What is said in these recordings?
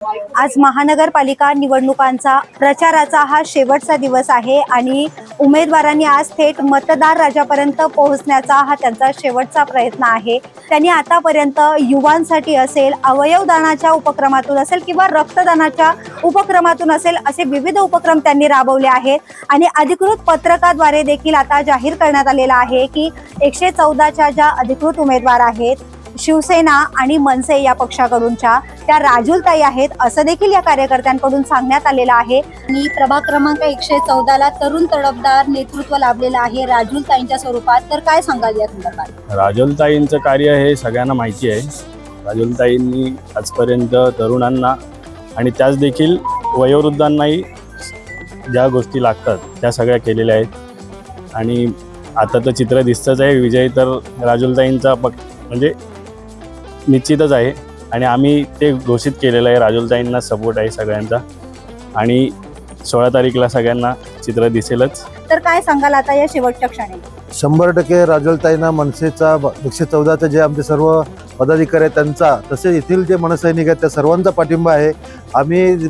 आज महानगरपालिका निवडणुकांचा प्रचाराचा हा शेवटचा दिवस आहे आणि उमेदवारांनी आज थेट मतदार राजापर्यंत पोहोचण्याचा हा त्यांचा शेवटचा प्रयत्न आहे। त्यांनी आतापर्यंत युवांसाठी असेल, अवयवदानाच्या उपक्रमातून असेल किंवा रक्तदानाच्या उपक्रमातून असेल, असे विविध उपक्रम त्यांनी राबवले आहेत आणि अधिकृत पत्रकाद्वारे देखील आता जाहीर करण्यात आलेला आहे की 114च्या ज्या अधिकृत उमेदवार आहेत शिवसेना आणि मनसे या पक्षाकडूनच्या त्या राजुलताई आहेत असं देखील या कार्यकर्त्यांकडून सांगण्यात आलेलं आहे। आणि प्रभाग क्रमांक 114ला तरुण तडफदार नेतृत्व लाभलेलं आहे राजुलताईंच्या स्वरूपात, तर काय सांगाल या संदर्भात? राजुलताईंचं कार्य हे सगळ्यांना माहिती आहे। राजुलताईंनी आजपर्यंत तरुणांना आणि त्याच देखील वयोवृद्धांनाही ज्या गोष्टी लागतात त्या सगळ्या केलेल्या आहेत आणि आता तर चित्र दिसतंच आहे, विजय तर राजुलताईंचा म्हणजे निश्चितच आहे आणि आम्ही ते घोषित केलेलं आहे। राजुलताईंना सपोर्ट आहे सगळ्यांचा आणि 16 तारीखला सगळ्यांना चित्र दिसेलच। तर काय सांगाल आता या शेवटच्या क्षणी? 100% राजुलताईंना मनसेचा 114चे जे आमचे सर्व पदाधिकारी आहेत त्यांचा, तसेच येथील जे मनसैनिक आहेत त्या सर्वांचा पाठिंबा आहे। आम्ही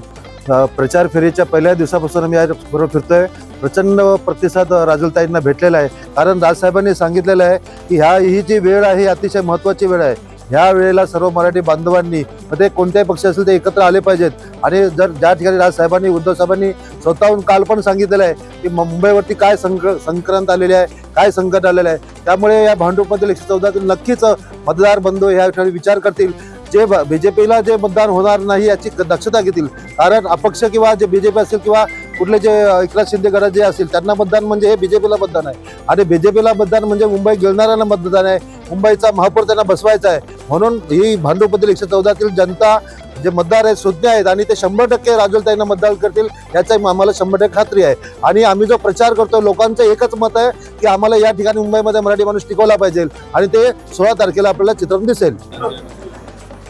प्रचार फेरीच्या पहिल्या दिवसापासून आम्ही बरोबर फिरतोय। प्रचंड प्रतिसाद राजुलताईंना भेटलेला आहे, कारण राजसाहेबांनी सांगितलेलं आहे की ही जी वेळ आहे अतिशय महत्त्वाची वेळ आहे। ह्या वेळेला सर्व मराठी बांधवांनी ते कोणत्याही पक्ष असेल ते एकत्र आले पाहिजेत आणि जर ज्या ठिकाणी राजसाहेबांनी उद्धव साहेबांनी स्वतःहून काल पण सांगितलेलं आहे की मुंबईवरती काय संक्रांत आलेली आहे, काय संकट आलेलं आहे, त्यामुळे या भांडूपमधील 114 नक्कीच मतदार बंधू या ठिकाणी विचार करतील। जे बीजेपीला जे मतदान होणार नाही याची दक्षता घेतील, कारण अपक्ष किंवा जे बीजेपी असेल किंवा कुठले जे एकनाथ शिंदे गट जे असेल त्यांना मतदान म्हणजे हे बीजेपीला मतदान आहे आणि बीजेपीला मतदान म्हणजे मुंबई गिळणाऱ्यांना मतदान आहे, मुंबईचा महापौर त्यांना बसवायचा आहे। म्हणून ही भांडूपमधील 114 जनता जे मतदार आहेत सुज्ञ आहेत आणि ते 100% राजुलताईंना मतदान करतील याचा आम्हाला 100% खात्री आहे। आणि आम्ही जो प्रचार करतो लोकांचं एकच मत आहे की आम्हाला या ठिकाणी मुंबईमध्ये मराठी माणूस टिकवला पाहिजे आणि ते 16 तारखेला आपल्याला चित्रण दिसेल।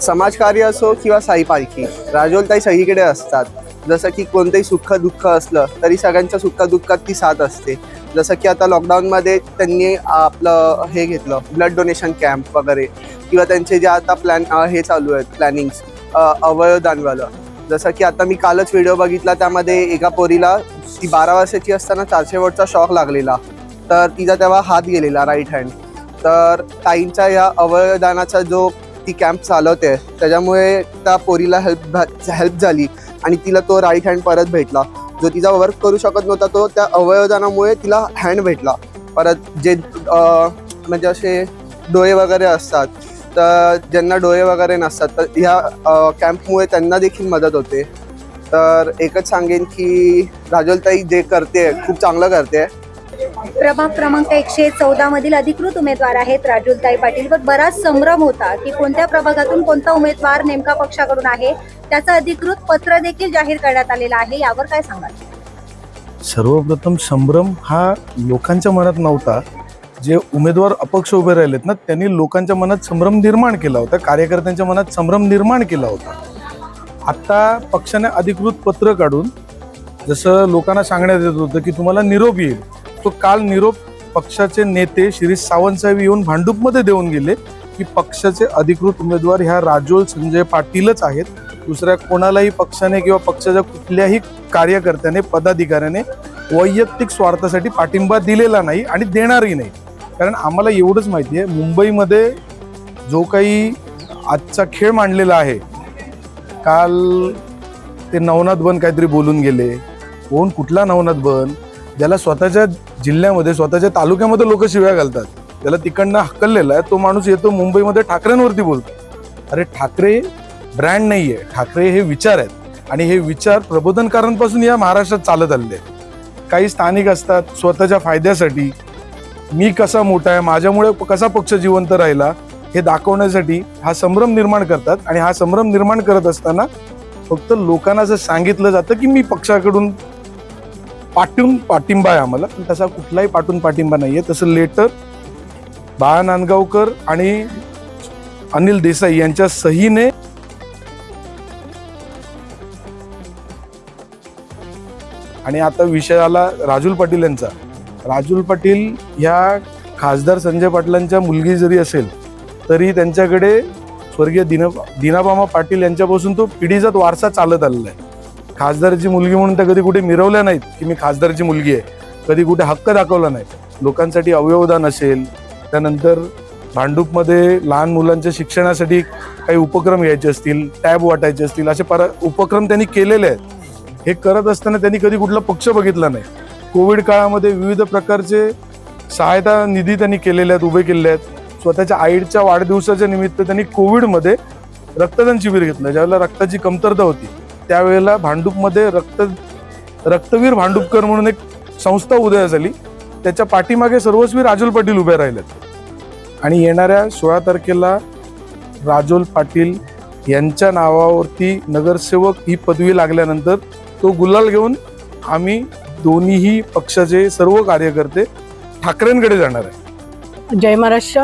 समाजकार्य असो किंवा साई पालखी, राजुलताई सगळीकडे असतात। जसं की कोणतंही सुख दुःख असलं तरी सगळ्यांच्या सुख दुःखात ती साथ असते। जसं की आता लॉकडाऊनमध्ये त्यांनी आपलं हे घेतलं ब्लड डोनेशन कॅम्प वगैरे, किंवा त्यांचे जे आता हे चालू आहेत प्लॅनिंग्स अवयवदानवालं। जसं की आता मी कालच व्हिडिओ बघितला, त्यामध्ये एका पोरीला ती 12 वर्षाची असताना 400 वॉटचा शॉक लागलेला, तर तिचा तेव्हा हात गेलेला राईट हँड। तर ताईंच्या या अवयवदानाचा जो ती कॅम्प चालवते त्याच्यामुळे त्या पोरीला हेल्प झाली आणि तिला तो राईट हँड परत भेटला। जो तिचा वर्क करू शकत नव्हता तो त्या अवयवदानामुळे तिला हँड भेटला। परत जे म्हणजे असे डोळे वगैरे असतात, तर ज्यांना डोळे वगैरे नसतात तर ह्या कॅम्पमुळे त्यांना देखील मदत होते। तर एकच सांगेन की राजुलताई जे करते खूप चांगलं करते। प्रभाग क्रमांक 114 मधील अधिकृत उमेदवार आहेत राजुलताई पाटील, व बराच संभ्रम होता की कोणत्या प्रभागातून कोणता उमेदवार नेमका पक्षाकडून आहे, त्याचं अधिकृत पत्र देखील जाहीर करण्यात आलेलं आहे। यावर काय सांगाल? सर्वप्रथम संभ्रम हा लोकांच्या मनात नव्हता। जे उमेदवार अपक्ष उभे राहिलेत ना त्यांनी लोकांच्या मनात संभ्रम निर्माण केला होता, कार्यकर्त्यांच्या मनात संभ्रम निर्माण केला होता। आता पक्षाने अधिकृत पत्र काढून जसं लोकांना सांगण्यात येत होतं की तुम्हाला निरोप येईल, तो काल निरोप पक्षाचे नेते शिरीष सावंत साहेब येऊन भांडूपमध्ये देऊन गेले की पक्षाचे अधिकृत उमेदवार ह्या राजोल संजय पाटीलच आहेत। दुसऱ्या कोणालाही पक्षाने किंवा पक्षाच्या कुठल्याही कार्यकर्त्याने पदाधिकाऱ्याने वैयक्तिक स्वार्थासाठी पाठिंबा दिलेला नाही आणि देणारही नाही। कारण आम्हाला एवढंच माहिती आहे, मुंबईमध्ये जो काही आजचा खेळ मांडलेला आहे, काल ते नवनाथ बन काहीतरी बोलून गेले। कोण कुठला नवनाथ बन? ज्याला स्वतःच्या जिल्ह्यामध्ये स्वतःच्या तालुक्यामध्ये लोक शिव्या घालतात, त्याला तिकडनं हकललेला आहे, तो माणूस येतो मुंबईमध्ये ठाकरेंवरती बोलतो। अरे ठाकरे ब्रँड नाहीये, ठाकरे हे विचार आहेत आणि हे विचार प्रबोधनकारांपासून या महाराष्ट्रात चालत आलेले आहेत। काही स्थानिक असतात स्वतःच्या फायद्यासाठी, मी कसा मोठा आहे, माझ्यामुळे कसा पक्ष जिवंत राहिला हे दाखवण्यासाठी हा संभ्रम निर्माण करतात आणि हा संभ्रम निर्माण करत असताना फक्त लोकांना असं सांगितलं जातं की मी पक्षाकडून पाठिंबा आहे आम्हाला, पण तसा कुठलाही पाठिंबा नाहीये। तसं लेटर बाळा नांदगावकर आणि अनिल देसाई यांच्या सहीने आणि आता विषय आला राजुल पाटील यांचा। राजुल पाटील ह्या खासदार संजय पाटलांच्या मुलगी जरी असेल तरी त्यांच्याकडे स्वर्गीय दिनाबामा पाटील यांच्यापासून तो पिढीजात वारसा चालत आलेला आहे. खासदाराची मुलगी म्हणून त्या कधी कुठे मिरवल्या नाहीत की मी खासदाराची मुलगी आहे, कधी कुठे हक्क दाखवला नाही. लोकांसाठी अवयवदान असेल, त्यानंतर भांडूपमध्ये लहान मुलांच्या शिक्षणासाठी काही उपक्रम घ्यायचे असतील, टॅब वाटायचे असतील, असे उपक्रम त्यांनी केलेले आहेत. हे करत असताना त्यांनी कधी कुठला पक्ष बघितला नाही. कोविड काळामध्ये विविध प्रकारचे सहायता निधी त्यांनी केलेले आहेत, उभे केलेले आहेत. स्वतःच्या आईच्या वाढदिवसाच्या निमित्त त्यांनी कोविडमध्ये रक्तदान शिबिर घेतलं. ज्यावेळेला रक्ताची कमतरता होती त्यावेळेला भांडूपमध्ये रक्तवीर भांडूपकर म्हणून एक संस्था उदयास आली. त्याच्या पाठीमागे सर्वस्वी राजोल पाटील उभे राहिलेत. आणि येणाऱ्या 16 तारखेला राजोल पाटील यांच्या नावावरती नगरसेवक ही पदवी लागल्यानंतर तो गुलाल घेऊन आम्ही दोन्हीही पक्षाचे सर्व कार्यकर्ते ठाकरेंकडे जाणार आहे. जय महाराष्ट्र.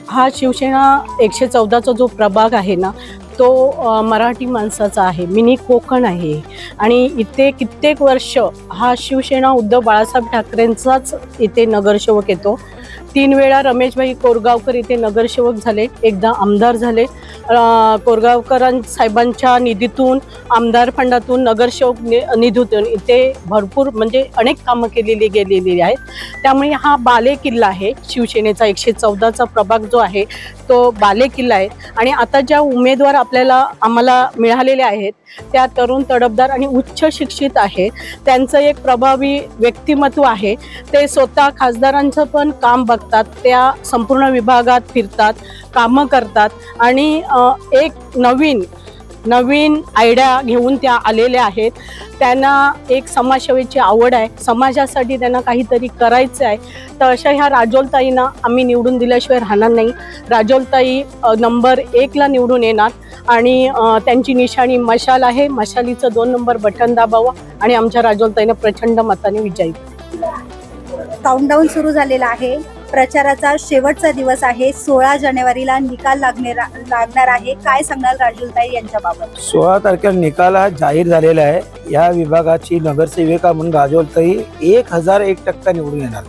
हा शिवसेना 114चा जो प्रभाग आहे ना, तो मराठी माणसाचा आहे, मिनी कोकण आहे. आणि इथे कित्येक वर्ष हा शिवसेना उद्धव बाळासाहेब ठाकरेंचाच इथे नगरसेवक येतो. 3 वेळा रमेशभाई कोरगावकर इथे नगरसेवक झाले, एकदा आमदार झाले. साहेबांच्या निधीतून, आमदार फंडातून, नगरसेवक निधीतून इथे भरपूर म्हणजे अनेक कामं केलेली गेलेली आहेत. त्यामुळे हा बाले किल्ला आहे शिवसेनेचा. 114चा प्रभाग जो आहे तो बाले किल्ला आहे. आणि आता ज्या उमेदवार आम्हाला मिळालेले आहेत त्या तरुण, तडफदार आणि उच्च शिक्षित आहे. त्यांचं एक प्रभावी व्यक्तिमत्व आहे. ते स्वतः खासदारांचं पण काम बघतात, त्या संपूर्ण विभागात फिरतात, कामं करतात आणि एक नवीन आयडिया घेऊन त्या आलेल्या आहेत. त्यांना एक समाजसेवेची आवड आहे, समाजासाठी त्यांना काहीतरी करायचं आहे. तर अशा ह्या राजोलताईंना आम्ही निवडून दिल्याशिवाय राहणार नाही. राजोलताई नंबर 1ला निवडून येणार आणि त्यांची निशाणी मशाल आहे. मशालीचं 2 नंबर बटन दाबावं आणि आमच्या राजोलताईंना प्रचंड मताने विजयी. काउंटडाऊन सुरू झालेला आहे. प्रचाराचा शेवटचा दिवस आहे. 16 जानेवारीला निकाल लागणार आहे. काय सांगाल राजोलताई यांच्याबाबत? 16 तारखेला निकाल हा जाहीर झालेला आहे. या विभागाची नगरसेविका म्हणून राजोलताई 1001% निवडून येणार.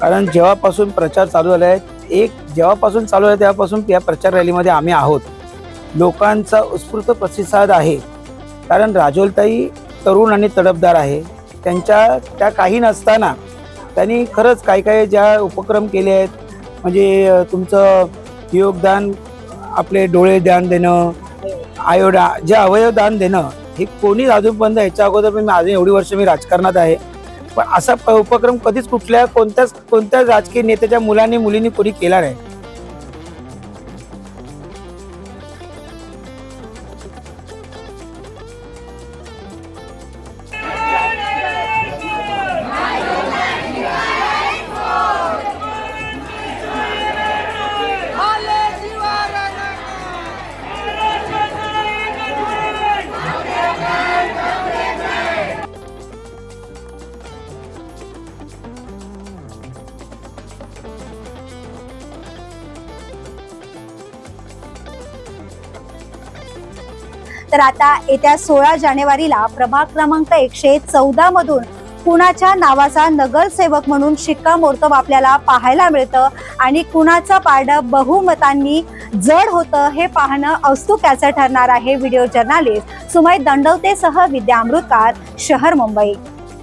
कारण जेव्हापासून प्रचार चालू झाला आहे, जेव्हापासून चालू आहे तेव्हापासून या प्रचार रॅलीमध्ये आम्ही आहोत. लोकांचा उत्स्फूर्त प्रतिसाद आहे. कारण राजोलताई तरुण आणि तडफदार आहे. त्या काही नसताना त्यांनी खरंच काही ज्या उपक्रम केले आहेत, म्हणजे तुमचं योगदान, आपले डोळे दान देणं, जे अवयव दान देणं, हे कोणी अजूनपर्यंत ह्याच्या अगोदर पण अजून एवढी वर्ष मी राजकारणात आहे पण असा उपक्रम कधीच कोणत्याच राजकीय नेत्याच्या मुलींनी कोणी केला नाही. तर आता येत्या 16 जानेवारीला प्रभाग क्रमांक 114 मधून कुणाच्या नावाचा नगरसेवक म्हणून शिक्कामोर्तब आपल्याला पाहायला मिळतं आणि कुणाचं पारडं बहुमतांनी जड होतं हे पाहणं औत्सुक्याचं ठरणार आहे. व्हिडिओ जर्नालिस्ट सुमय दंडवतेसह विद्या अमृतकार, शहर मुंबई.